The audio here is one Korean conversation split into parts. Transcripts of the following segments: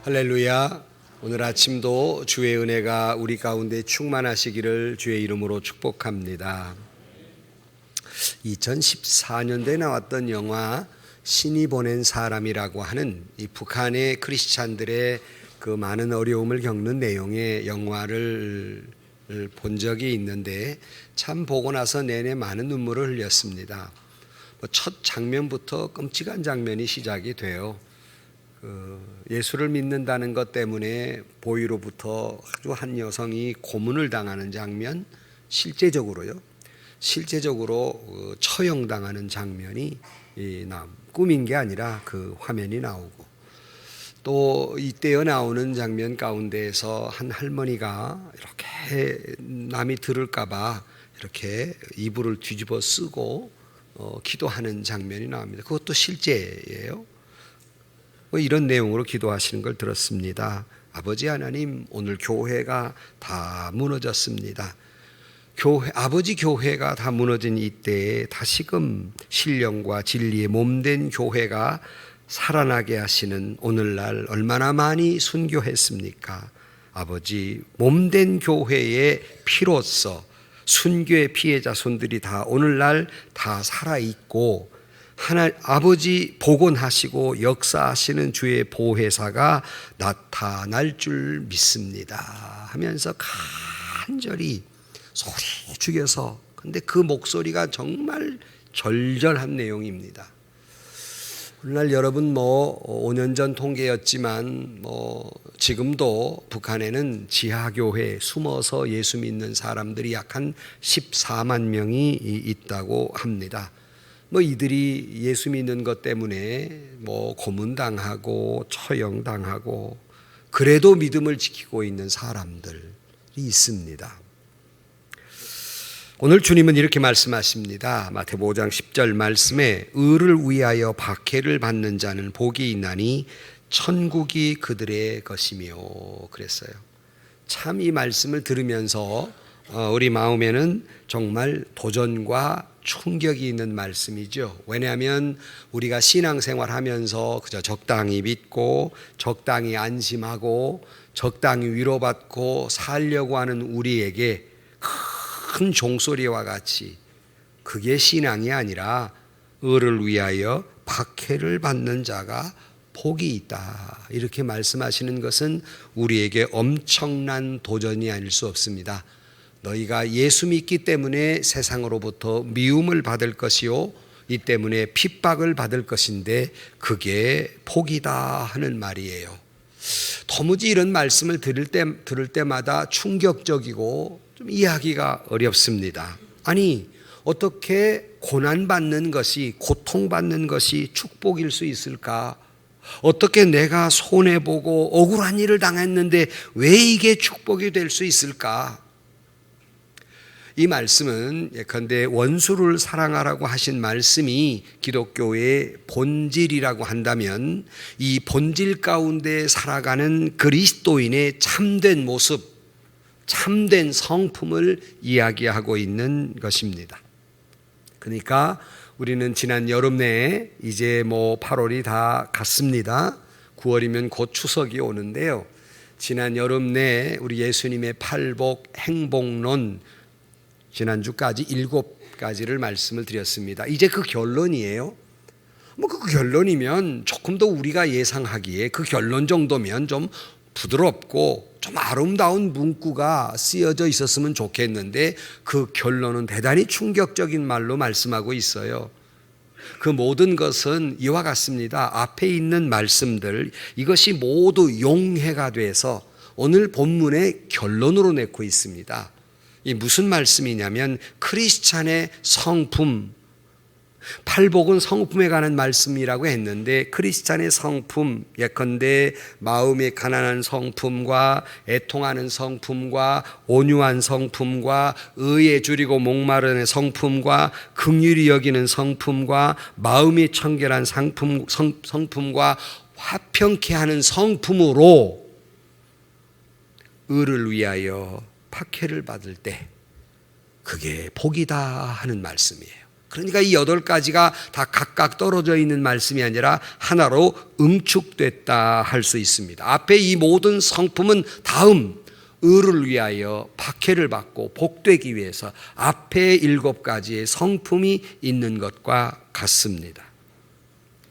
할렐루야. 오늘 아침도 주의 은혜가 우리 가운데 충만하시기를 주의 이름으로 축복합니다. 2014년도에 나왔던 영화 신이 보낸 사람이라고 하는 이 북한의 크리스찬들의 그 많은 어려움을 겪는 내용의 영화를 본 적이 있는데 참 보고 나서 내내 많은 눈물을 흘렸습니다. 첫 장면부터 끔찍한 장면이 시작이 돼요. 예수를 믿는다는 것 때문에 보이로부터 아주 한 여성이 고문을 당하는 장면, 실제적으로 처형당하는 장면이 꿈인 게 아니라 그 화면이 나오고, 또 이때에 나오는 장면 가운데에서 한 할머니가 이렇게 남이 들을까봐 이렇게 이불을 뒤집어 쓰고 기도하는 장면이 나옵니다. 그것도 실제예요. 이런 내용으로 기도하시는 걸 들었습니다. 아버지 하나님, 오늘 교회가 다 무너졌습니다. 아버지 교회가 다 무너진 이때에 다시금 신령과 진리의 몸된 교회가 살아나게 하시는 오늘날 얼마나 많이 순교했습니까? 아버지, 몸된 교회의 피로써 순교의 피해자 손들이 다 오늘날 다 살아있고, 아버지 복원하시고 역사하시는 주의 보혜사가 나타날 줄 믿습니다 하면서 간절히 소리 죽여서, 근데 그 목소리가 정말 절절한 내용입니다. 오늘날 여러분 5년 전 통계였지만 지금도 북한에는 지하교회 숨어서 예수 믿는 사람들이 약 한 14만 명이 있다고 합니다. 이들이 예수 믿는 것 때문에 고문당하고 처형당하고 그래도 믿음을 지키고 있는 사람들이 있습니다. 오늘 주님은 이렇게 말씀하십니다. 마태복음 5장 10절 말씀에 의를 위하여 박해를 받는 자는 복이 있나니 천국이 그들의 것이며 그랬어요. 참 이 말씀을 들으면서 우리 마음에는 정말 도전과 충격이 있는 말씀이죠. 왜냐하면 우리가 신앙생활 하면서 그저 적당히 믿고 적당히 안심하고 적당히 위로받고 살려고 하는 우리에게 큰 종소리와 같이, 그게 신앙이 아니라 의를 위하여 박해를 받는 자가 복이 있다, 이렇게 말씀하시는 것은 우리에게 엄청난 도전이 아닐 수 없습니다. 너희가 예수 믿기 때문에 세상으로부터 미움을 받을 것이요, 이 때문에 핍박을 받을 것인데 그게 복이다 하는 말이에요. 도무지 이런 말씀을 들을 때마다 충격적이고 좀 이해하기가 어렵습니다. 아니, 어떻게 고난받는 것이, 고통받는 것이 축복일 수 있을까? 어떻게 내가 손해보고 억울한 일을 당했는데 왜 이게 축복이 될 수 있을까? 이 말씀은 예컨대 원수를 사랑하라고 하신 말씀이 기독교의 본질이라고 한다면, 이 본질 가운데 살아가는 그리스도인의 참된 모습, 참된 성품을 이야기하고 있는 것입니다. 그러니까 우리는 지난 여름 내에 이제 8월이 다 갔습니다. 9월이면 곧 추석이 오는데요. 지난 여름 내에 우리 예수님의 팔복 행복론 지난주까지 7가지를 말씀을 드렸습니다. 이제 그 결론이에요. 그 결론이면 조금 더 우리가 예상하기에 그 결론 정도면 좀 부드럽고 좀 아름다운 문구가 쓰여져 있었으면 좋겠는데, 그 결론은 대단히 충격적인 말로 말씀하고 있어요. 그 모든 것은 이와 같습니다. 앞에 있는 말씀들, 이것이 모두 용해가 돼서 오늘 본문의 결론으로 내고 있습니다. 이 무슨 말씀이냐면 크리스찬의 성품, 팔복은 성품에 관한 말씀이라고 했는데, 크리스찬의 성품, 예컨대 마음이 가난한 성품과 애통하는 성품과 온유한 성품과 의에 줄이고 목마른 성품과 긍휼히 여기는 성품과 마음이 청결한 성품과 화평케 하는 성품으로 의를 위하여 박해를 받을 때 그게 복이다 하는 말씀이에요. 그러니까 이 8가지가 다 각각 떨어져 있는 말씀이 아니라 하나로 응축됐다 할 수 있습니다. 앞에 이 모든 성품은 다음 의를 위하여 박해를 받고 복되기 위해서 앞에 7가지의 성품이 있는 것과 같습니다.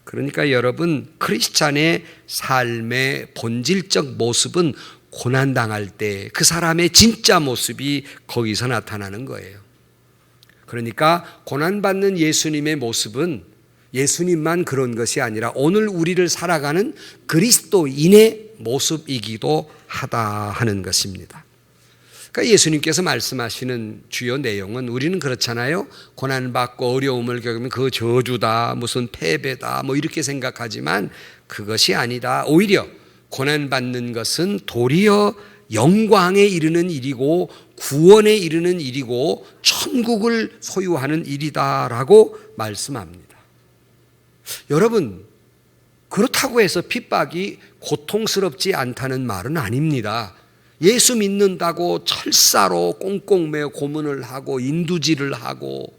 그러니까 여러분, 크리스찬의 삶의 본질적 모습은 고난당할 때 그 사람의 진짜 모습이 거기서 나타나는 거예요. 그러니까 고난받는 예수님의 모습은 예수님만 그런 것이 아니라 오늘 우리를 살아가는 그리스도인의 모습이기도 하다 하는 것입니다. 그러니까 예수님께서 말씀하시는 주요 내용은 우리는 그렇잖아요. 고난받고 어려움을 겪으면 그 저주다, 무슨 패배다, 뭐 이렇게 생각하지만 그것이 아니다. 오히려 고난받는 것은 도리어 영광에 이르는 일이고 구원에 이르는 일이고 천국을 소유하는 일이다라고 말씀합니다. 여러분, 그렇다고 해서 핍박이 고통스럽지 않다는 말은 아닙니다. 예수 믿는다고 철사로 꽁꽁 매어 고문을 하고 인두질을 하고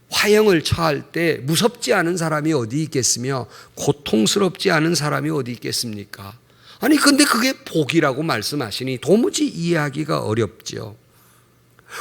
화형을 처할 때 무섭지 않은 사람이 어디 있겠으며 고통스럽지 않은 사람이 어디 있겠습니까? 아니 근데 그게 복이라고 말씀하시니 도무지 이해하기가 어렵죠.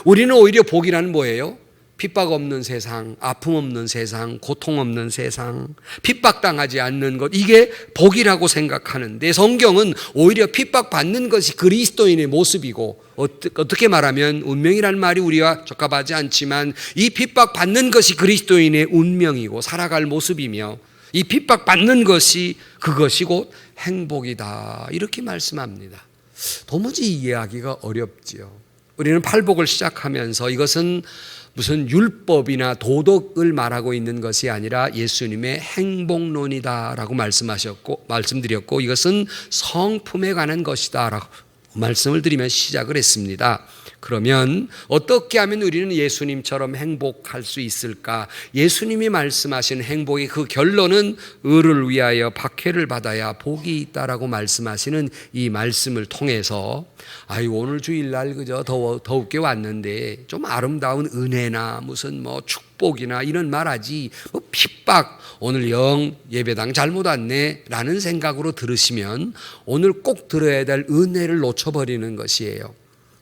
우리는 오히려 복이란 뭐예요? 핍박 없는 세상, 아픔 없는 세상, 고통 없는 세상, 핍박당하지 않는 것, 이게 복이라고 생각하는데 성경은 오히려 핍박받는 것이 그리스도인의 모습이고, 어떻게 말하면 운명이라는 말이 우리와 적합하지 않지만 이 핍박받는 것이 그리스도인의 운명이고 살아갈 모습이며 이 핍박받는 것이 그것이 곧 행복이다, 이렇게 말씀합니다. 도무지 이해하기가 어렵지요. 우리는 팔복을 시작하면서 이것은 무슨 율법이나 도덕을 말하고 있는 것이 아니라 예수님의 행복론이다라고 말씀드렸고 이것은 성품에 관한 것이다라고 말씀을 드리면 시작을 했습니다. 그러면 어떻게 하면 우리는 예수님처럼 행복할 수 있을까? 예수님이 말씀하신 행복의 그 결론은 의를 위하여 박해를 받아야 복이 있다라고 말씀하시는 이 말씀을 통해서 오늘 주일날 그저 더웁게 왔는데 좀 아름다운 은혜나 무슨 뭐 축복이나 이런 말하지 뭐 핍박, 오늘 영 예배당 잘못 왔네 라는 생각으로 들으시면 오늘 꼭 들어야 될 은혜를 놓쳐버리는 것이에요.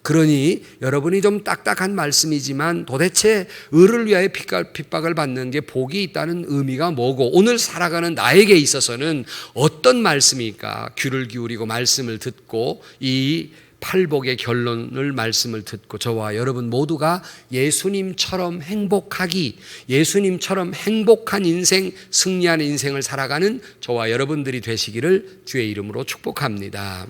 그러니 여러분이 좀 딱딱한 말씀이지만 도대체 의를 위하여 핍박을 받는 게 복이 있다는 의미가 뭐고 오늘 살아가는 나에게 있어서는 어떤 말씀일까? 귀를 기울이고 말씀을 듣고 이 팔복의 결론을 말씀을 듣고 저와 여러분 모두가 예수님처럼 행복하기, 예수님처럼 행복한 인생, 승리하는 인생을 살아가는 저와 여러분들이 되시기를 주의 이름으로 축복합니다.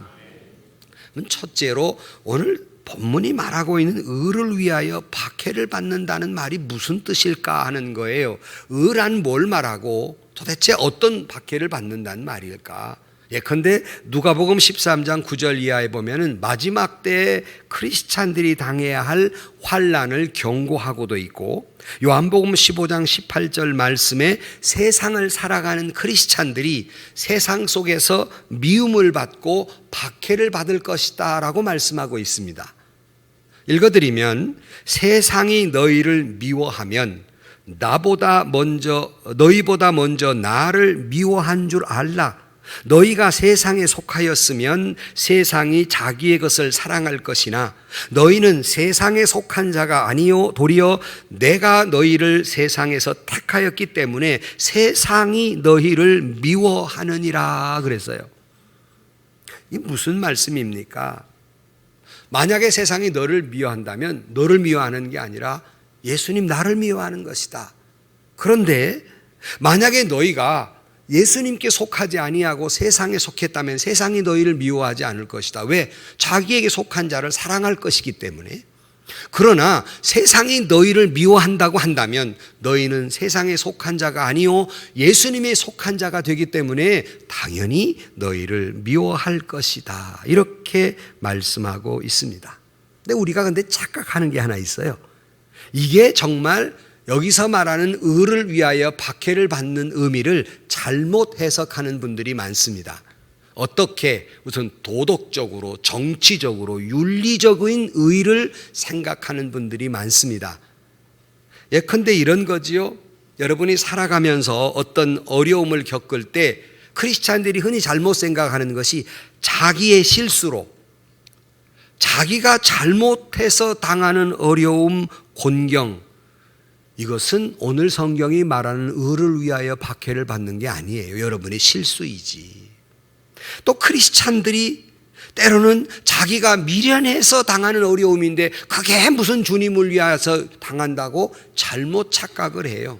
첫째로 오늘 본문이 말하고 있는 의를 위하여 박해를 받는다는 말이 무슨 뜻일까 하는 거예요. 의란 뭘 말하고 도대체 어떤 박해를 받는다는 말일까? 예컨대 누가복음 13장 9절 이하에 보면은 마지막 때에 크리스찬들이 당해야 할 환난을 경고하고도 있고, 요한복음 15장 18절 말씀에 세상을 살아가는 크리스찬들이 세상 속에서 미움을 받고 박해를 받을 것이다 라고 말씀하고 있습니다. 읽어드리면 세상이 너희를 미워하면 너희보다 먼저 나를 미워한 줄 알라. 너희가 세상에 속하였으면 세상이 자기의 것을 사랑할 것이나 너희는 세상에 속한 자가 아니요 도리어 내가 너희를 세상에서 택하였기 때문에 세상이 너희를 미워하느니라 그랬어요. 이게 무슨 말씀입니까? 만약에 세상이 너를 미워한다면 너를 미워하는 게 아니라 예수님 나를 미워하는 것이다. 그런데 만약에 너희가 예수님께 속하지 아니하고 세상에 속했다면 세상이 너희를 미워하지 않을 것이다. 왜? 자기에게 속한 자를 사랑할 것이기 때문에. 그러나 세상이 너희를 미워한다고 한다면 너희는 세상에 속한 자가 아니요 예수님에 속한 자가 되기 때문에 당연히 너희를 미워할 것이다. 이렇게 말씀하고 있습니다. 근데 우리가 근데 착각하는 게 하나 있어요. 이게 정말 여기서 말하는 의를 위하여 박해를 받는 의미를 잘못 해석하는 분들이 많습니다. 어떻게 무슨 도덕적으로 정치적으로 윤리적인 의를 생각하는 분들이 많습니다. 예컨대 이런 거지요. 여러분이 살아가면서 어떤 어려움을 겪을 때 크리스찬들이 흔히 잘못 생각하는 것이 자기의 실수로, 자기가 잘못해서 당하는 어려움, 곤경, 이것은 오늘 성경이 말하는 의를 위하여 박해를 받는 게 아니에요. 여러분의 실수이지. 또 크리스찬들이 때로는 자기가 미련해서 당하는 어려움인데 그게 무슨 주님을 위해서 당한다고 잘못 착각을 해요.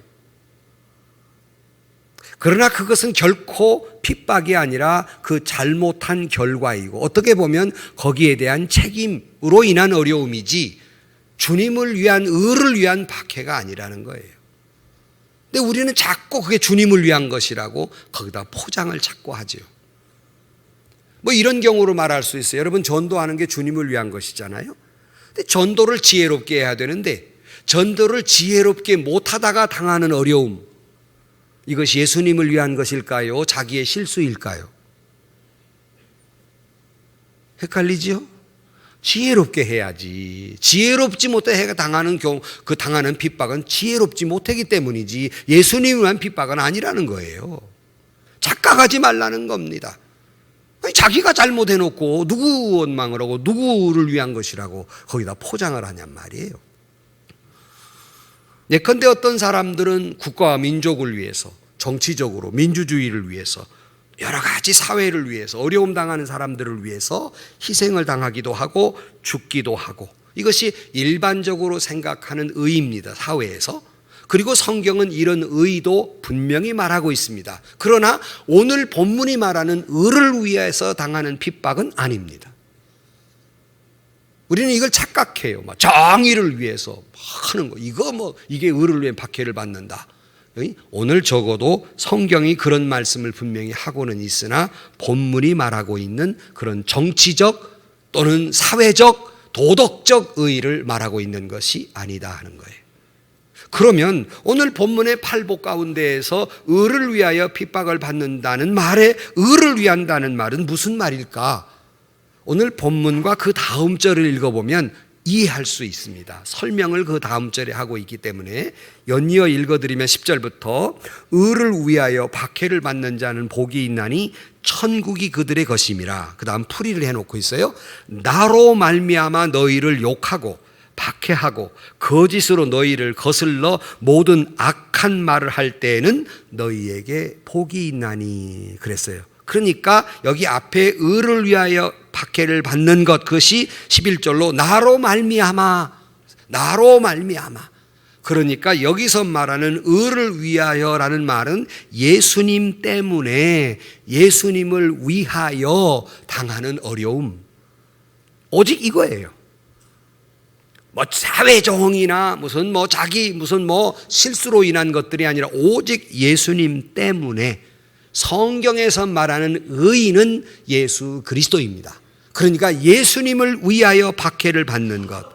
그러나 그것은 결코 핍박이 아니라 그 잘못한 결과이고 어떻게 보면 거기에 대한 책임으로 인한 어려움이지 주님을 위한 의를 위한 박해가 아니라는 거예요. 근데 우리는 자꾸 그게 주님을 위한 것이라고 거기다 포장을 자꾸 하죠. 뭐 이런 경우로 말할 수 있어요. 여러분 전도하는 게 주님을 위한 것이잖아요. 근데 전도를 지혜롭게 해야 되는데 전도를 지혜롭게 못하다가 당하는 어려움, 이것이 예수님을 위한 것일까요? 자기의 실수일까요? 헷갈리지요? 지혜롭게 해야지. 지혜롭지 못해 당하는 경우, 그 당하는 핍박은 지혜롭지 못하기 때문이지 예수님을 위한 핍박은 아니라는 거예요. 착각하지 말라는 겁니다. 자기가 잘못해놓고 누구 원망을 하고 누구를 위한 것이라고 거기다 포장을 하냔 말이에요. 예컨대 어떤 사람들은 국가와 민족을 위해서, 정치적으로 민주주의를 위해서, 여러 가지 사회를 위해서, 어려움 당하는 사람들을 위해서 희생을 당하기도 하고 죽기도 하고, 이것이 일반적으로 생각하는 의입니다, 사회에서. 그리고 성경은 이런 의도 분명히 말하고 있습니다. 그러나 오늘 본문이 말하는 의를 위해서 당하는 핍박은 아닙니다. 우리는 이걸 착각해요. 정의를 위해서 하는 거. 이게 의를 위해 박해를 받는다. 오늘 적어도 성경이 그런 말씀을 분명히 하고는 있으나 본문이 말하고 있는 그런 정치적 또는 사회적, 도덕적 의의를 말하고 있는 것이 아니다 하는 거예요. 그러면 오늘 본문의 팔복 가운데에서 의를 위하여 핍박을 받는다는 말에 의를 위한다는 말은 무슨 말일까? 오늘 본문과 그 다음 절을 읽어보면 이해할 수 있습니다. 설명을 그 다음 절에 하고 있기 때문에 연이어 읽어드리면 10절부터 의를 위하여 박해를 받는 자는 복이 있나니 천국이 그들의 것임이라. 그 다음 풀이를 해놓고 있어요. 나로 말미암아 너희를 욕하고 박해하고 거짓으로 너희를 거슬러 모든 악한 말을 할 때에는 너희에게 복이 있나니 그랬어요. 그러니까 여기 앞에 의를 위하여 박해를 받는 것, 그것이 11절로 나로 말미암아. 그러니까 여기서 말하는 의를 위하여라는 말은 예수님 때문에, 예수님을 위하여 당하는 어려움, 오직 이거예요. 사회 정의나 자기 실수로 인한 것들이 아니라 오직 예수님 때문에. 성경에서 말하는 의인은 예수 그리스도입니다. 그러니까 예수님을 위하여 박해를 받는 것.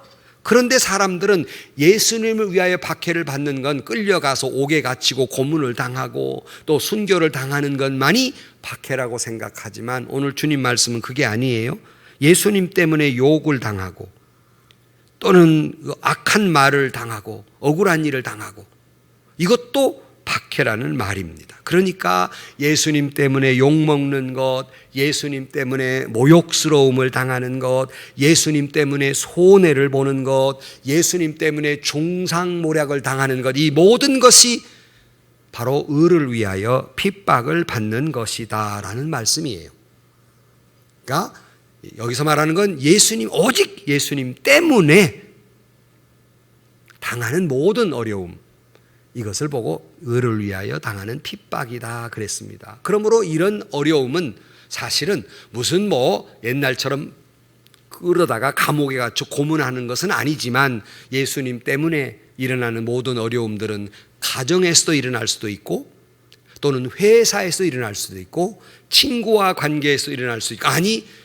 그런데 사람들은 예수님을 위하여 박해를 받는 건 끌려가서 옥에 갇히고 고문을 당하고 또 순교를 당하는 것만이 박해라고 생각하지만 오늘 주님 말씀은 그게 아니에요. 예수님 때문에 욕을 당하고 또는 악한 말을 당하고 억울한 일을 당하고 이것도 박해라는 말입니다. 그러니까 예수님 때문에 욕먹는 것, 예수님 때문에 모욕스러움을 당하는 것, 예수님 때문에 손해를 보는 것, 예수님 때문에 중상모략을 당하는 것, 이 모든 것이 바로 의를 위하여 핍박을 받는 것이다 라는 말씀이에요. 그러니까 여기서 말하는 건 오직 예수님 때문에 당하는 모든 어려움, 이것을 보고 의를 위하여 당하는 핍박이다 그랬습니다. 그러므로 이런 어려움은 사실은 무슨 옛날처럼 끌어다가 감옥에 갇혀 고문하는 것은 아니지만 예수님 때문에 일어나는 모든 어려움들은 가정에서도 일어날 수도 있고 또는 회사에서 일어날 수도 있고 친구와 관계에서 일어날 수 있고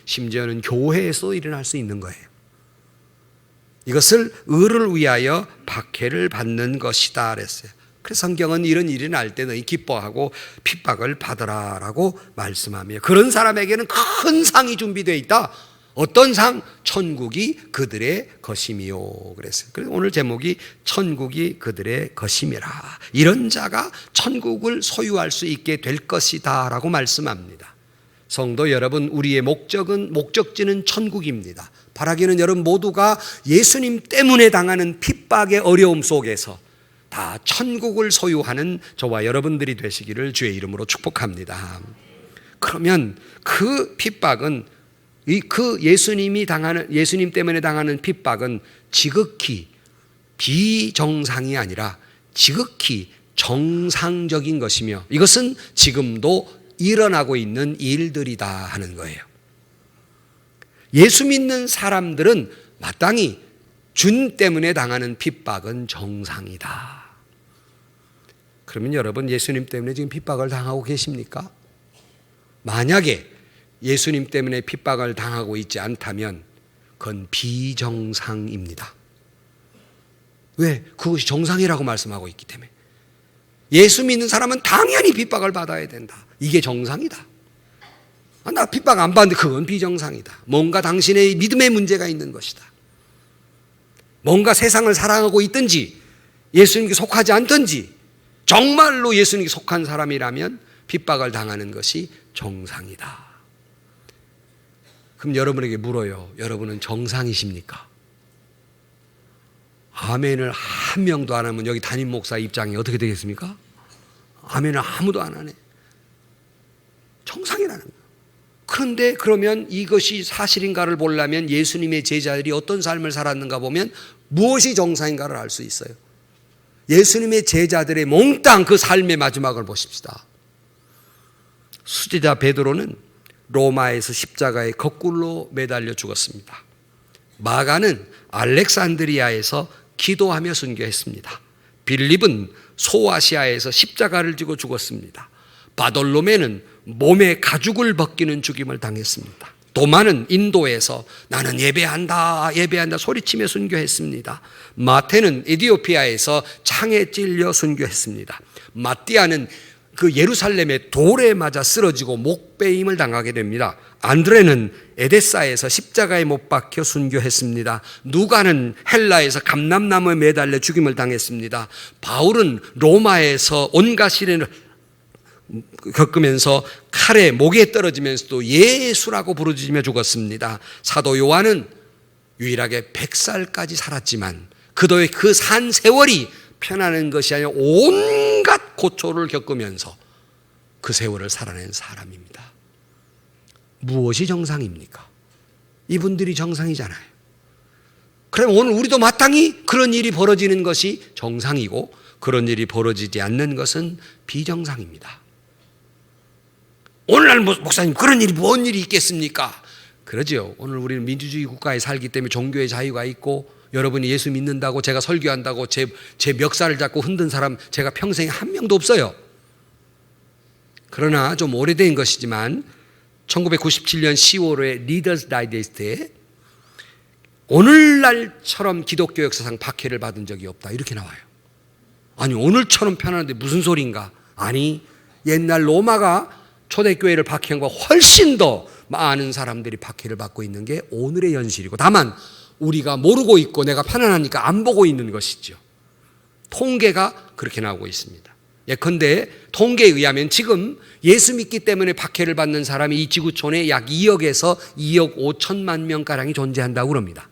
심지어는 교회에서 일어날 수 있는 거예요. 이것을 의를 위하여 박해를 받는 것이다 그랬어요. 그래서 성경은 이런 일이 날 때 너희 기뻐하고 핍박을 받으라라고 말씀하며 그런 사람에게는 큰 상이 준비되어 있다. 어떤 상? 천국이 그들의 것임이요. 그랬어요. 그래서 오늘 제목이 천국이 그들의 것임이라. 이런 자가 천국을 소유할 수 있게 될 것이다 라고 말씀합니다. 성도 여러분, 우리의 목적지는 천국입니다. 바라기는 여러분 모두가 예수님 때문에 당하는 핍박의 어려움 속에서 다 천국을 소유하는 저와 여러분들이 되시기를 주의 이름으로 축복합니다. 그러면 그 핍박은 예수님 때문에 당하는 핍박은 지극히 비정상이 아니라 지극히 정상적인 것이며 이것은 지금도 일어나고 있는 일들이다 하는 거예요. 예수 믿는 사람들은 마땅히 준 때문에 당하는 핍박은 정상이다. 그러면 여러분 예수님 때문에 지금 핍박을 당하고 계십니까? 만약에 예수님 때문에 핍박을 당하고 있지 않다면 그건 비정상입니다. 왜? 그것이 정상이라고 말씀하고 있기 때문에. 예수 믿는 사람은 당연히 핍박을 받아야 된다. 이게 정상이다. 나 핍박 안 받는데 그건 비정상이다. 뭔가 당신의 믿음에 문제가 있는 것이다. 뭔가 세상을 사랑하고 있든지 예수님께 속하지 않든지 정말로 예수님께 속한 사람이라면 핍박을 당하는 것이 정상이다. 그럼 여러분에게 물어요. 여러분은 정상이십니까? 아멘을 한 명도 안 하면 여기 담임 목사 입장이 어떻게 되겠습니까? 아멘을 아무도 안 하네. 정상이라는 거예요. 그런데 그러면 이것이 사실인가를 보려면 예수님의 제자들이 어떤 삶을 살았는가 보면 무엇이 정상인가를 알 수 있어요. 예수님의 제자들의 몽땅 그 삶의 마지막을 보십시다. 수제자 베드로는 로마에서 십자가에 거꾸로 매달려 죽었습니다. 마가는 알렉산드리아에서 기도하며 순교했습니다. 빌립은 소아시아에서 십자가를 지고 죽었습니다. 바돌로메는 몸에 가죽을 벗기는 죽임을 당했습니다. 도마는 인도에서 나는 예배한다 소리치며 순교했습니다. 마태는 에티오피아에서 창에 찔려 순교했습니다. 마띠아는 그 예루살렘의 돌에 맞아 쓰러지고 목베임을 당하게 됩니다. 안드레는 에데사에서 십자가에 못 박혀 순교했습니다. 누가는 헬라에서 감람나무에 매달려 죽임을 당했습니다. 바울은 로마에서 온갖 시련을 겪으면서 칼에 목에 떨어지면서도 예수라고 부르짖으며 죽었습니다. 사도 요한은 유일하게 100살까지 살았지만 그도의 그 산 세월이 편안한 것이 아니라 온갖 고초를 겪으면서 그 세월을 살아낸 사람입니다. 무엇이 정상입니까? 이분들이 정상이잖아요. 그럼 오늘 우리도 마땅히 그런 일이 벌어지는 것이 정상이고 그런 일이 벌어지지 않는 것은 비정상입니다. 오늘날 목사님 그런 일이 뭔 일이 있겠습니까? 그러죠. 오늘 우리는 민주주의 국가에 살기 때문에 종교의 자유가 있고 여러분이 예수 믿는다고 제가 설교한다고 제 멱살을 잡고 흔든 사람 제가 평생에 한 명도 없어요. 그러나 좀 오래된 것이지만 1997년 10월에 리더스 다이제스트에 오늘날처럼 기독교 역사상 박해를 받은 적이 없다 이렇게 나와요. 아니 오늘처럼 편안한데 무슨 소린가? 아니 옛날 로마가 초대교회를 박해한 것보다 훨씬 더 많은 사람들이 박해를 받고 있는 게 오늘의 현실이고 다만 우리가 모르고 있고 내가 편안하니까 안 보고 있는 것이죠. 통계가 그렇게 나오고 있습니다. 예컨대 통계에 의하면 지금 예수 믿기 때문에 박해를 받는 사람이 이 지구촌에 약 2억에서 2억 5천만 명가량이 존재한다고 그럽니다.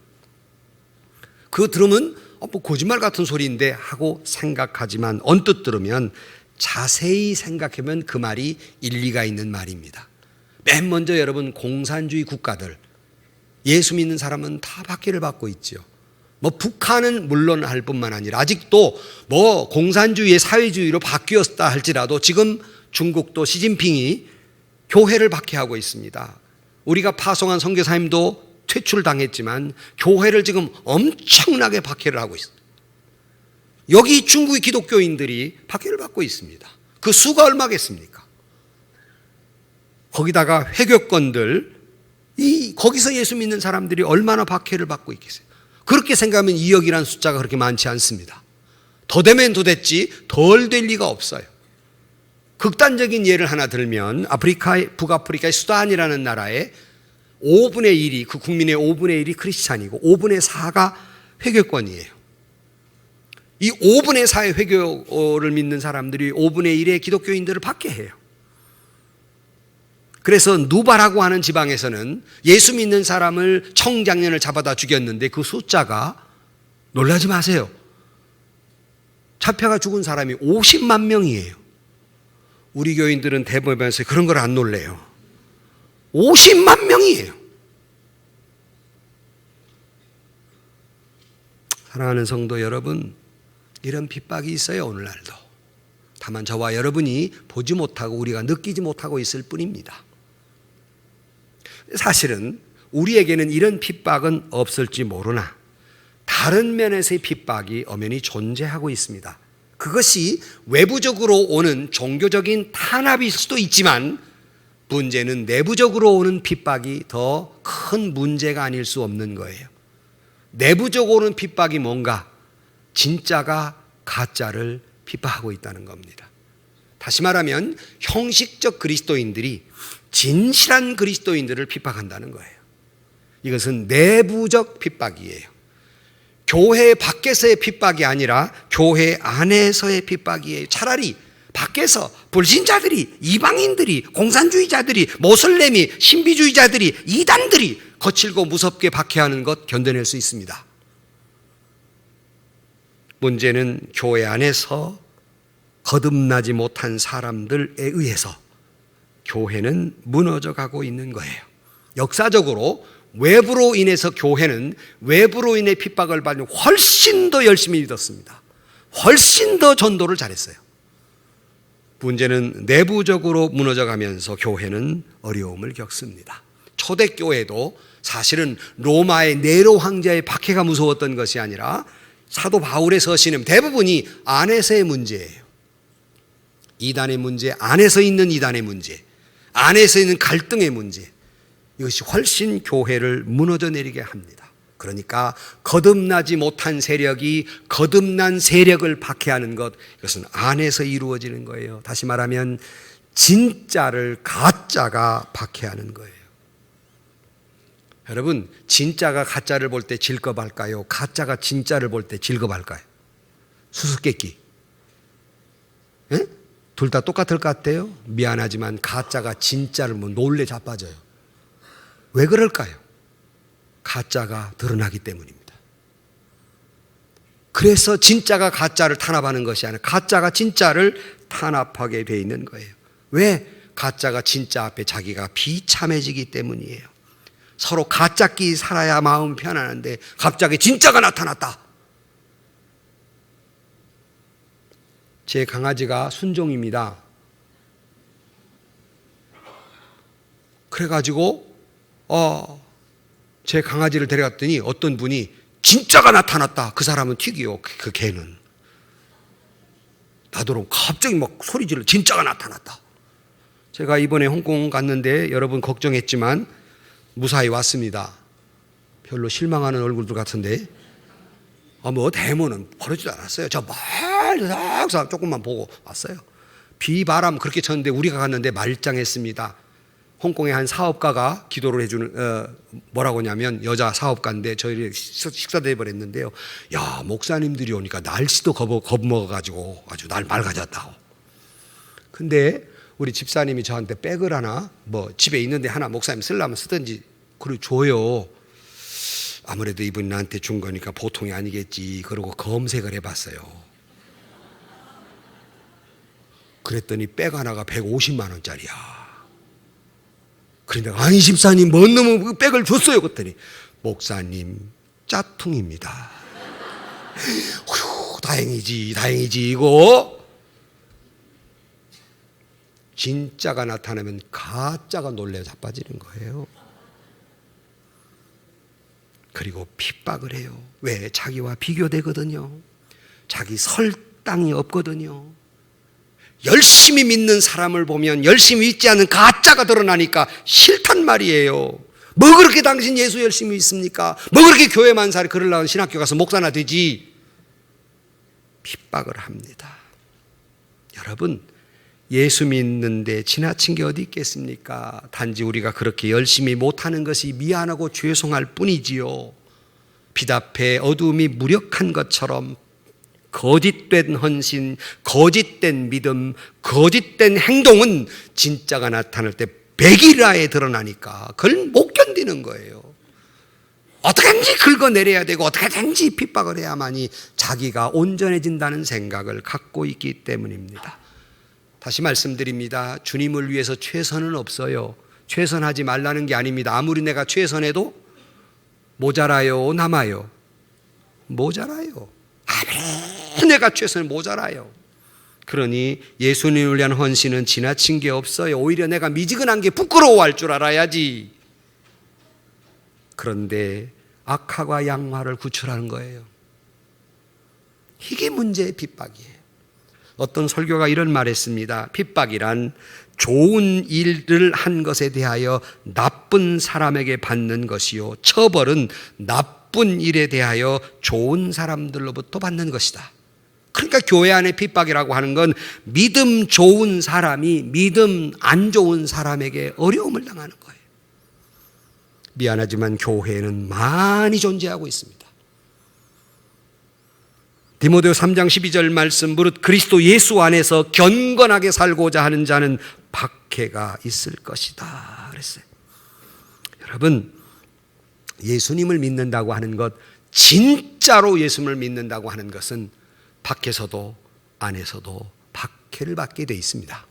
그거 들으면 뭐 거짓말 같은 소리인데 하고 생각하지만 언뜻 들으면 자세히 생각하면 그 말이 일리가 있는 말입니다. 맨 먼저 여러분 공산주의 국가들 예수 믿는 사람은 다 박해를 받고 있죠. 뭐 북한은 물론 할 뿐만 아니라 아직도 뭐 공산주의의 사회주의로 바뀌었다 할지라도 지금 중국도 시진핑이 교회를 박해하고 있습니다. 우리가 파송한 선교사님도 퇴출당했지만 교회를 지금 엄청나게 박해를 하고 있습니다. 여기 중국의 기독교인들이 박해를 받고 있습니다. 그 수가 얼마겠습니까? 거기다가 회교권들 거기서 예수 믿는 사람들이 얼마나 박해를 받고 있겠어요. 그렇게 생각하면 2억이라는 숫자가 그렇게 많지 않습니다. 더 되면 더 됐지 덜 될 리가 없어요. 극단적인 예를 하나 들면 북아프리카의 수단이라는 나라에 5분의 1이 그 국민의 5분의 1이 크리스찬이고 5분의 4가 회교권이에요. 이 5분의 4의 회교를 믿는 사람들이 5분의 1의 기독교인들을 받게 해요. 그래서 누바라고 하는 지방에서는 예수 믿는 사람을 청장년을 잡아다 죽였는데 그 숫자가, 놀라지 마세요, 잡혀가 죽은 사람이 50만 명이에요. 우리 교인들은 대법원에서 그런 걸 안 놀래요. 50만 명이에요. 사랑하는 성도 여러분, 이런 핍박이 있어요, 오늘날도. 다만 저와 여러분이 보지 못하고 우리가 느끼지 못하고 있을 뿐입니다. 사실은 우리에게는 이런 핍박은 없을지 모르나 다른 면에서의 핍박이 엄연히 존재하고 있습니다. 그것이 외부적으로 오는 종교적인 탄압일 수도 있지만 문제는 내부적으로 오는 핍박이 더 큰 문제가 아닐 수 없는 거예요. 내부적으로 오는 핍박이 뭔가? 진짜가 가짜를 핍박하고 있다는 겁니다. 다시 말하면 형식적 그리스도인들이 진실한 그리스도인들을 핍박한다는 거예요. 이것은 내부적 핍박이에요. 교회 밖에서의 핍박이 아니라 교회 안에서의 핍박이에요. 차라리 밖에서 불신자들이, 이방인들이, 공산주의자들이, 모슬렘이, 신비주의자들이, 이단들이 거칠고 무섭게 박해하는 것 견뎌낼 수 있습니다. 문제는 교회 안에서 거듭나지 못한 사람들에 의해서 교회는 무너져 가고 있는 거예요. 역사적으로 외부로 인해서 교회는 외부로 인해 핍박을 받는 훨씬 더 열심히 믿었습니다. 훨씬 더 전도를 잘했어요. 문제는 내부적으로 무너져 가면서 교회는 어려움을 겪습니다. 초대교회도 사실은 로마의 네로 황제의 박해가 무서웠던 것이 아니라 사도 바울의 서신은 대부분이 안에서의 문제예요. 이단의 문제, 안에서 있는 이단의 문제, 안에서 있는 갈등의 문제, 이것이 훨씬 교회를 무너져 내리게 합니다. 그러니까 거듭나지 못한 세력이 거듭난 세력을 박해하는 것, 이것은 안에서 이루어지는 거예요. 다시 말하면 진짜를 가짜가 박해하는 거예요. 여러분, 진짜가 가짜를 볼 때 질겁할까요? 가짜가 진짜를 볼 때 질겁할까요? 수수께끼. 둘 다 똑같을 것 같아요? 미안하지만 가짜가 진짜를 보면 놀래 자빠져요. 왜 그럴까요? 가짜가 드러나기 때문입니다. 그래서 진짜가 가짜를 탄압하는 것이 아니라 가짜가 진짜를 탄압하게 되어 있는 거예요. 왜? 가짜가 진짜 앞에 자기가 비참해지기 때문이에요. 서로 가짜끼리 살아야 마음 편안한데 갑자기 진짜가 나타났다. 제 강아지가 순종입니다. 그래가지고 제 강아지를 데려갔더니 어떤 분이 진짜가 나타났다. 그 사람은 튀기요. 그 개는. 나더러 갑자기 막 소리 질러 진짜가 나타났다. 제가 이번에 홍콩 갔는데 여러분 걱정했지만 무사히 왔습니다. 별로 실망하는 얼굴들 같은데 뭐 데모는 벌어지도 않았어요. 저 멀리서 조금만 보고 왔어요. 비바람 그렇게 쳤는데 우리가 갔는데 말짱했습니다. 홍콩의 한 사업가가 기도를 해주는 뭐라고 하냐면 여자 사업가인데 저희 식사도 해버렸는데요. 야, 목사님들이 오니까 날씨도 겁먹어가지고 아주 날 맑아졌다고. 근데 우리 집사님이 저한테 백을 하나 뭐 집에 있는데 하나 목사님 쓰려면 쓰든지 그리고 줘요. 아무래도 이분이 나한테 준 거니까 보통이 아니겠지. 그러고 검색을 해봤어요. 그랬더니 백 하나가 150만 원짜리야. 그런데 아니 집사님 뭔 놈의 그 백을 줬어요. 그랬더니 목사님 짝퉁입니다. 휴, 다행이지 이거. 진짜가 나타나면 가짜가 놀래 자빠지는 거예요. 그리고 핍박을 해요. 왜? 자기와 비교되거든요. 자기 설 땅이 없거든요. 열심히 믿는 사람을 보면 열심히 믿지 않는 가짜가 드러나니까 싫단 말이에요. 뭐 그렇게 당신 예수 열심히 믿습니까? 뭐 그렇게 교회만 살이 그러려면 신학교 가서 목사나 되지. 핍박을 합니다. 여러분, 예수 믿는데 지나친 게 어디 있겠습니까? 단지 우리가 그렇게 열심히 못하는 것이 미안하고 죄송할 뿐이지요. 빛 앞에 어두움이 무력한 것처럼 거짓된 헌신, 거짓된 믿음, 거짓된 행동은 진짜가 나타날 때 백일화에 드러나니까 그걸 못 견디는 거예요. 어떻게든지 긁어내려야 되고 어떻게든지 핍박을 해야만이 자기가 온전해진다는 생각을 갖고 있기 때문입니다. 다시 말씀드립니다. 주님을 위해서 최선은 없어요. 최선하지 말라는 게 아닙니다. 아무리 내가 최선해도 모자라요, 남아요? 모자라요. 아무리 내가 최선을 모자라요. 그러니 예수님을 위한 헌신은 지나친 게 없어요. 오히려 내가 미지근한 게 부끄러워할 줄 알아야지. 그런데 악화가 양화를 구출하는 거예요. 이게 문제의 핍박이에요. 어떤 설교가 이런 말했습니다. 핍박이란 좋은 일을 한 것에 대하여 나쁜 사람에게 받는 것이요, 처벌은 나쁜 일에 대하여 좋은 사람들로부터 받는 것이다. 그러니까 교회 안에 핍박이라고 하는 건 믿음 좋은 사람이 믿음 안 좋은 사람에게 어려움을 당하는 거예요. 미안하지만 교회에는 많이 존재하고 있습니다. 디모데 3장 12절 말씀, 무릇 그리스도 예수 안에서 경건하게 살고자 하는 자는 박해가 있을 것이다 그랬어요. 여러분, 예수님을 믿는다고 하는 것, 진짜로 예수님을 믿는다고 하는 것은 밖에서도 안에서도 박해를 받게 돼 있습니다.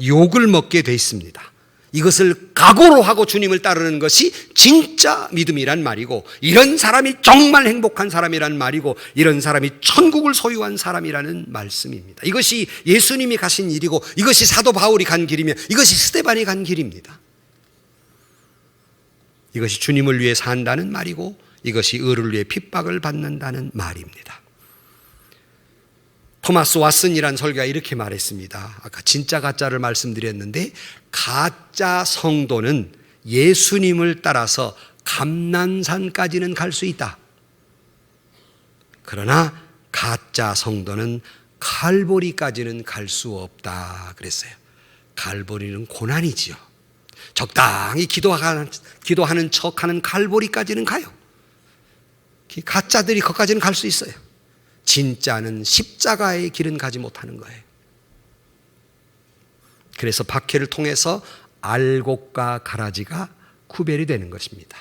욕을 먹게 돼 있습니다. 이것을 각오로 하고 주님을 따르는 것이 진짜 믿음이란 말이고, 이런 사람이 정말 행복한 사람이란 말이고, 이런 사람이 천국을 소유한 사람이라는 말씀입니다. 이것이 예수님이 가신 일이고, 이것이 사도 바울이 간 길이며, 이것이 스데반이 간 길입니다. 이것이 주님을 위해 산다는 말이고, 이것이 의를 위해 핍박을 받는다는 말입니다. 토마스 왓슨이라는 설교가 이렇게 말했습니다. 아까 진짜 가짜를 말씀드렸는데, 가짜 성도는 예수님을 따라서 감난산까지는 갈 수 있다. 그러나 가짜 성도는 칼보리까지는 갈 수 없다 그랬어요. 칼보리는 고난이지요. 적당히 기도하는 척하는 칼보리까지는 가요. 가짜들이 거기까지는 갈 수 있어요. 진짜는 십자가의 길은 가지 못하는 거예요. 그래서 박해를 통해서 알곡과 가라지가 구별이 되는 것입니다.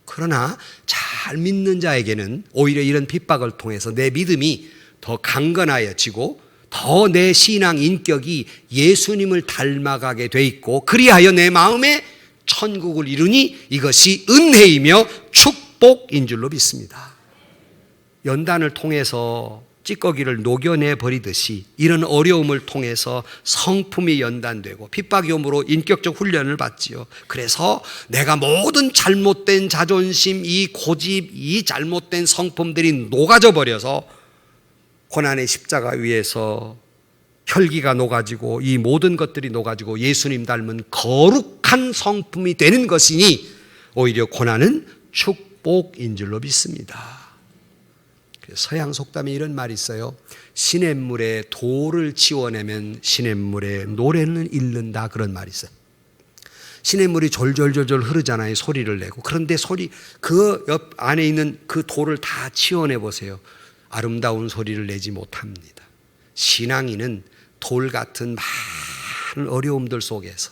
그러나 잘 믿는 자에게는 오히려 이런 핍박을 통해서 내 믿음이 더 강건하여지고 더 내 신앙 인격이 예수님을 닮아가게 돼 있고, 그리하여 내 마음에 천국을 이루니 이것이 은혜이며 축복인 줄로 믿습니다. 연단을 통해서 찌꺼기를 녹여내 버리듯이 이런 어려움을 통해서 성품이 연단되고 핍박이 오므로 인격적 훈련을 받지요. 그래서 내가 모든 잘못된 자존심, 이 고집, 이 잘못된 성품들이 녹아져 버려서 고난의 십자가 위에서 혈기가 녹아지고 이 모든 것들이 녹아지고 예수님 닮은 거룩한 성품이 되는 것이니 오히려 고난은 축복인 줄로 믿습니다. 서양 속담에 이런 말이 있어요. 시냇물에 돌을 치워내면 시냇물에 노래는 잃는다, 그런 말이 있어요. 시냇물이 졸졸졸졸 흐르잖아요. 소리를 내고. 그런데 그 옆 안에 있는 그 돌을 다 치워내 보세요. 아름다운 소리를 내지 못합니다. 신앙인은 돌 같은 많은 어려움들 속에서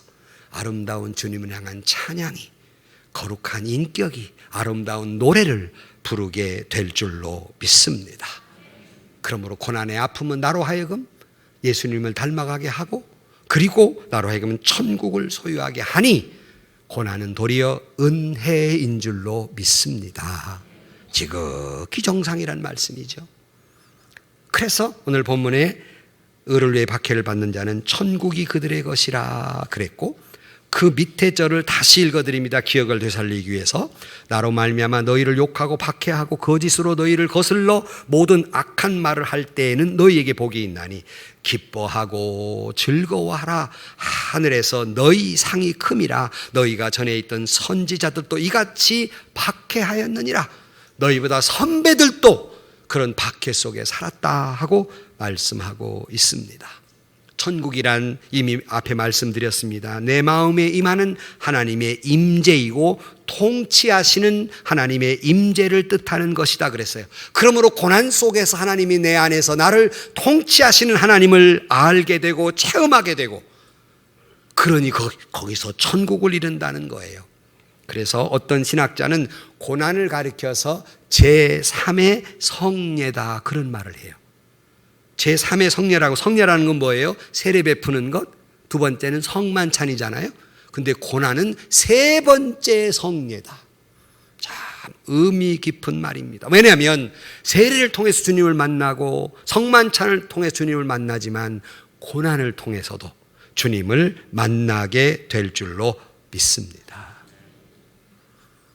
아름다운 주님을 향한 찬양이, 거룩한 인격이, 아름다운 노래를 부르게 될 줄로 믿습니다. 그러므로 고난의 아픔은 나로 하여금 예수님을 닮아가게 하고, 그리고 나로 하여금 천국을 소유하게 하니 고난은 도리어 은혜인 줄로 믿습니다. 지극히 정상이란 말씀이죠. 그래서 오늘 본문에 의를 위해 박해를 받는 자는 천국이 그들의 것이라 그랬고, 그 밑에 절을 다시 읽어드립니다. 기억을 되살리기 위해서. 나로 말미암아 너희를 욕하고 박해하고 거짓으로 너희를 거슬러 모든 악한 말을 할 때에는 너희에게 복이 있나니 기뻐하고 즐거워하라. 하늘에서 너희 상이 큼이라. 너희가 전에 있던 선지자들도 이같이 박해하였느니라. 너희보다 선배들도 그런 박해 속에 살았다 하고 말씀하고 있습니다. 천국이란 이미 앞에 말씀드렸습니다. 내 마음에 임하는 하나님의 임재이고 통치하시는 하나님의 임재를 뜻하는 것이다 그랬어요. 그러므로 고난 속에서 하나님이 내 안에서 나를 통치하시는 하나님을 알게 되고 체험하게 되고, 그러니 거기서 천국을 이룬다는 거예요. 그래서 어떤 신학자는 고난을 가리켜서 제3의 성례다 그런 말을 해요. 제3의 성례라고, 성례라는 건 뭐예요? 세례 베푸는 것. 두 번째는 성만찬이잖아요. 근데 고난은 세 번째 성례다. 참 의미 깊은 말입니다. 왜냐하면 세례를 통해서 주님을 만나고 성만찬을 통해서 주님을 만나지만 고난을 통해서도 주님을 만나게 될 줄로 믿습니다.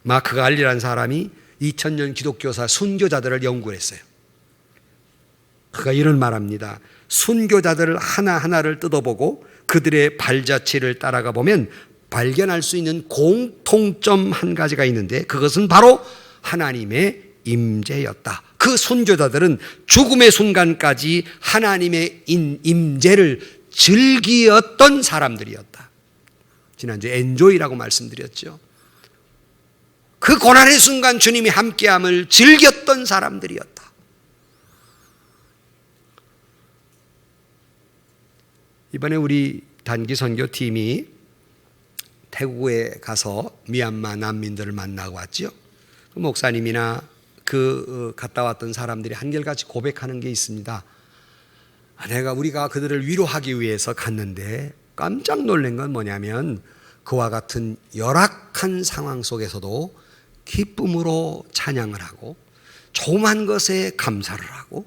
마크 갈리라는 사람이 2000년 기독교사 순교자들을 연구했어요. 그가 이런 말합니다. 순교자들을 하나하나를 뜯어보고 그들의 발자취를 따라가 보면 발견할 수 있는 공통점 한 가지가 있는데, 그것은 바로 하나님의 임재였다. 그 순교자들은 죽음의 순간까지 하나님의 임재를 즐기었던 사람들이었다. 지난주에 엔조이라고 말씀드렸죠. 그 고난의 순간 주님이 함께함을 즐겼던 사람들이었다. 이번에 우리 단기 선교팀이 태국에 가서 미얀마 난민들을 만나고 왔죠. 목사님이나 갔다 왔던 사람들이 한결같이 고백하는 게 있습니다. 우리가 그들을 위로하기 위해서 갔는데 깜짝 놀란 건 뭐냐면, 그와 같은 열악한 상황 속에서도 기쁨으로 찬양을 하고 조그만 것에 감사를 하고,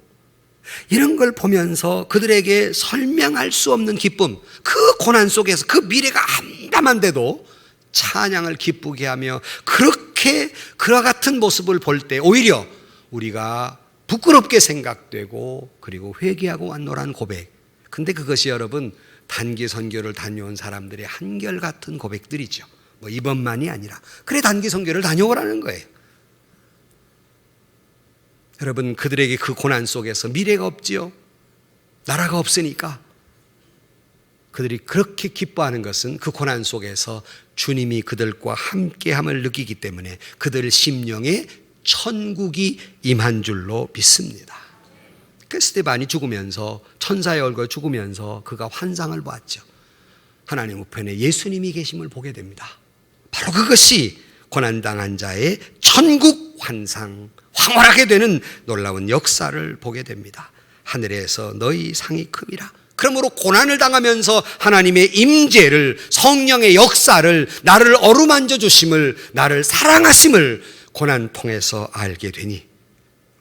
이런 걸 보면서 그들에게 설명할 수 없는 기쁨, 그 고난 속에서 그 미래가 암담한데도 찬양을 기쁘게 하며, 그렇게 그와 같은 모습을 볼 때 오히려 우리가 부끄럽게 생각되고 그리고 회개하고 왔노란 고백. 근데 그것이 여러분 단기 선교를 다녀온 사람들의 한결같은 고백들이죠. 이번만이 아니라. 그래 단기 선교를 다녀오라는 거예요. 여러분, 그들에게 그 고난 속에서 미래가 없지요. 나라가 없으니까. 그들이 그렇게 기뻐하는 것은 그 고난 속에서 주님이 그들과 함께함을 느끼기 때문에 그들 심령에 천국이 임한 줄로 믿습니다. 그 스데반이 죽으면서, 천사의 얼굴 죽으면서 그가 환상을 보았죠. 하나님 우편에 예수님이 계심을 보게 됩니다. 바로 그것이 고난당한 자의 천국 환상, 황홀하게 되는 놀라운 역사를 보게 됩니다. 하늘에서 너희 상이 큼이라. 그러므로 고난을 당하면서 하나님의 임재를, 성령의 역사를, 나를 어루만져 주심을, 나를 사랑하심을 고난 통해서 알게 되니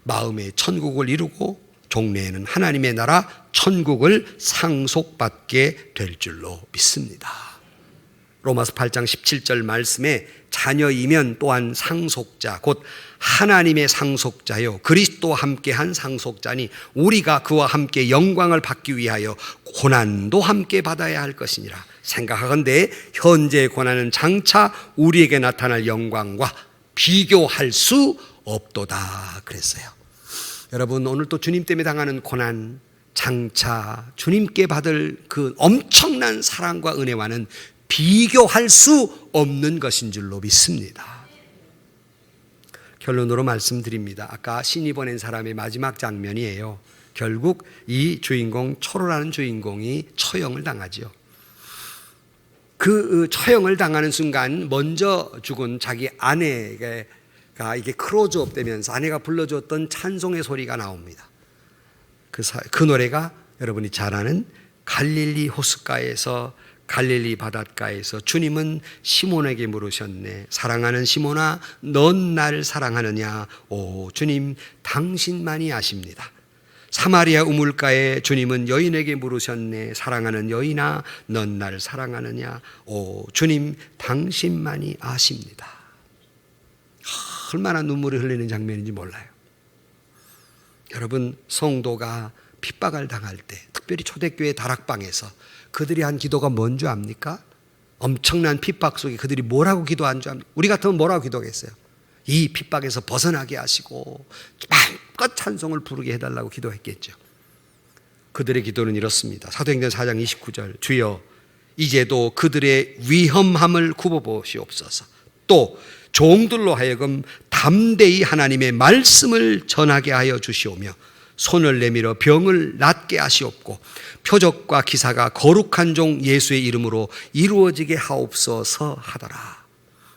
마음의 천국을 이루고 종래에는 하나님의 나라 천국을 상속받게 될 줄로 믿습니다. 로마서 8장 17절 말씀에 자녀이면 또한 상속자, 곧 하나님의 상속자요 그리스도와 함께한 상속자니 우리가 그와 함께 영광을 받기 위하여 고난도 함께 받아야 할 것이니라. 생각하건대 현재의 고난은 장차 우리에게 나타날 영광과 비교할 수 없도다 그랬어요. 여러분, 오늘 또 주님 때문에 당하는 고난, 장차 주님께 받을 그 엄청난 사랑과 은혜와는 비교할 수 없는 것인 줄로 믿습니다. 결론으로 말씀드립니다. 아까 신이 보낸 사람의 마지막 장면이에요. 결국 이 주인공, 초로라는 주인공이 처형을 당하죠. 그 처형을 당하는 순간 먼저 죽은 자기 아내가 이게 클로즈업 되면서 아내가 불러줬던 찬송의 소리가 나옵니다. 그 노래가 여러분이 잘 아는 갈릴리 호숫가에서, 갈릴리 바닷가에서 주님은 시몬에게 물으셨네. 사랑하는 시몬아, 넌 날 사랑하느냐? 오 주님, 당신만이 아십니다. 사마리아 우물가에 주님은 여인에게 물으셨네. 사랑하는 여인아, 넌 날 사랑하느냐? 오 주님, 당신만이 아십니다. 얼마나 눈물이 흘리는 장면인지 몰라요. 여러분, 성도가 핍박을 당할 때, 특별히 초대교회 다락방에서 그들이 한 기도가 뭔지 압니까? 엄청난 핍박 속에 그들이 뭐라고 기도한 줄 압니까? 우리 같으면 뭐라고 기도하겠어요? 이 핍박에서 벗어나게 하시고 마음껏 찬송을 부르게 해달라고 기도했겠죠. 그들의 기도는 이렇습니다. 사도행전 4장 29절, 주여 이제도 그들의 위험함을 굽어보시옵소서. 또 종들로 하여금 담대히 하나님의 말씀을 전하게 하여 주시오며 손을 내밀어 병을 낫게 하시옵고 표적과 기사가 거룩한 종 예수의 이름으로 이루어지게 하옵소서 하더라.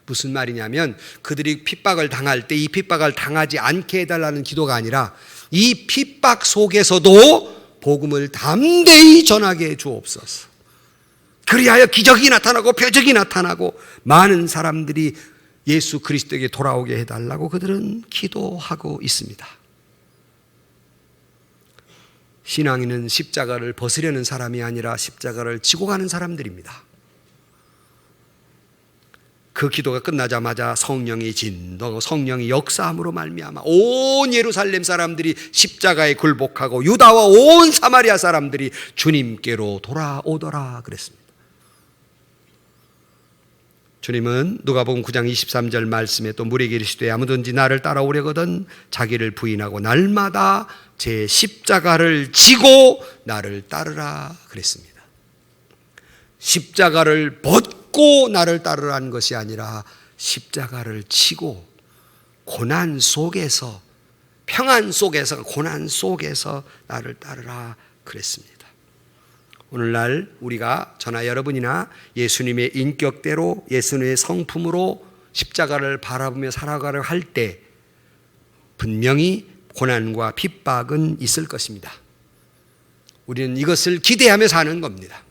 무슨 말이냐면 그들이 핍박을 당할 때 이 핍박을 당하지 않게 해달라는 기도가 아니라 이 핍박 속에서도 복음을 담대히 전하게 해 주옵소서. 그리하여 기적이 나타나고 표적이 나타나고 많은 사람들이 예수 그리스도에게 돌아오게 해달라고 그들은 기도하고 있습니다. 신앙인은 십자가를 벗으려는 사람이 아니라 십자가를 지고 가는 사람들입니다. 그 기도가 끝나자마자 성령이 진동하고 성령이 역사함으로 말미암아 온 예루살렘 사람들이 십자가에 굴복하고 유다와 온 사마리아 사람들이 주님께로 돌아오더라 그랬습니다. 주님은 누가복음 9장 23절 말씀에 또 무리에게 이르시되 아무든지 나를 따라오려거든 자기를 부인하고 날마다 제 십자가를 지고 나를 따르라 그랬습니다. 십자가를 벗고 나를 따르라는 것이 아니라 십자가를 지고 고난 속에서 평안 속에서 고난 속에서 나를 따르라 그랬습니다. 오늘날 우리가 저나 여러분이나 예수님의 인격대로 예수님의 성품으로 십자가를 바라보며 살아가려 할 때 분명히 고난과 핍박은 있을 것입니다. 우리는 이것을 기대하며 사는 겁니다.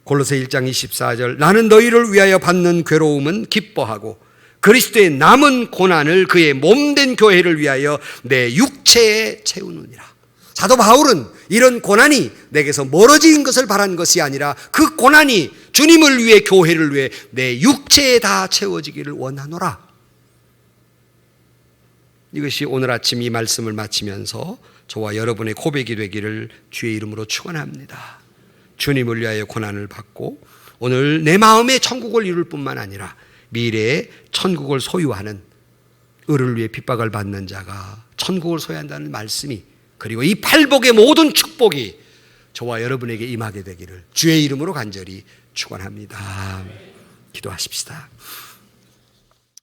골로새 1장 24절 나는 너희를 위하여 받는 괴로움은 기뻐하고 그리스도의 남은 고난을 그의 몸된 교회를 위하여 내 육체에 채우느니라. 사도 바울은 이런 고난이 내게서 멀어진 것을 바란 것이 아니라 그 고난이 주님을 위해 교회를 위해 내 육체에 다 채워지기를 원하노라. 이것이 오늘 아침 이 말씀을 마치면서 저와 여러분의 고백이 되기를 주의 이름으로 축원합니다. 주님을 위하여 고난을 받고 오늘 내 마음에 천국을 이룰 뿐만 아니라 미래에 천국을 소유하는 의를 위해 핍박을 받는 자가 천국을 소유한다는 말씀이 그리고 이 팔복의 모든 축복이 저와 여러분에게 임하게 되기를 주의 이름으로 간절히 축원합니다. 기도하십시다.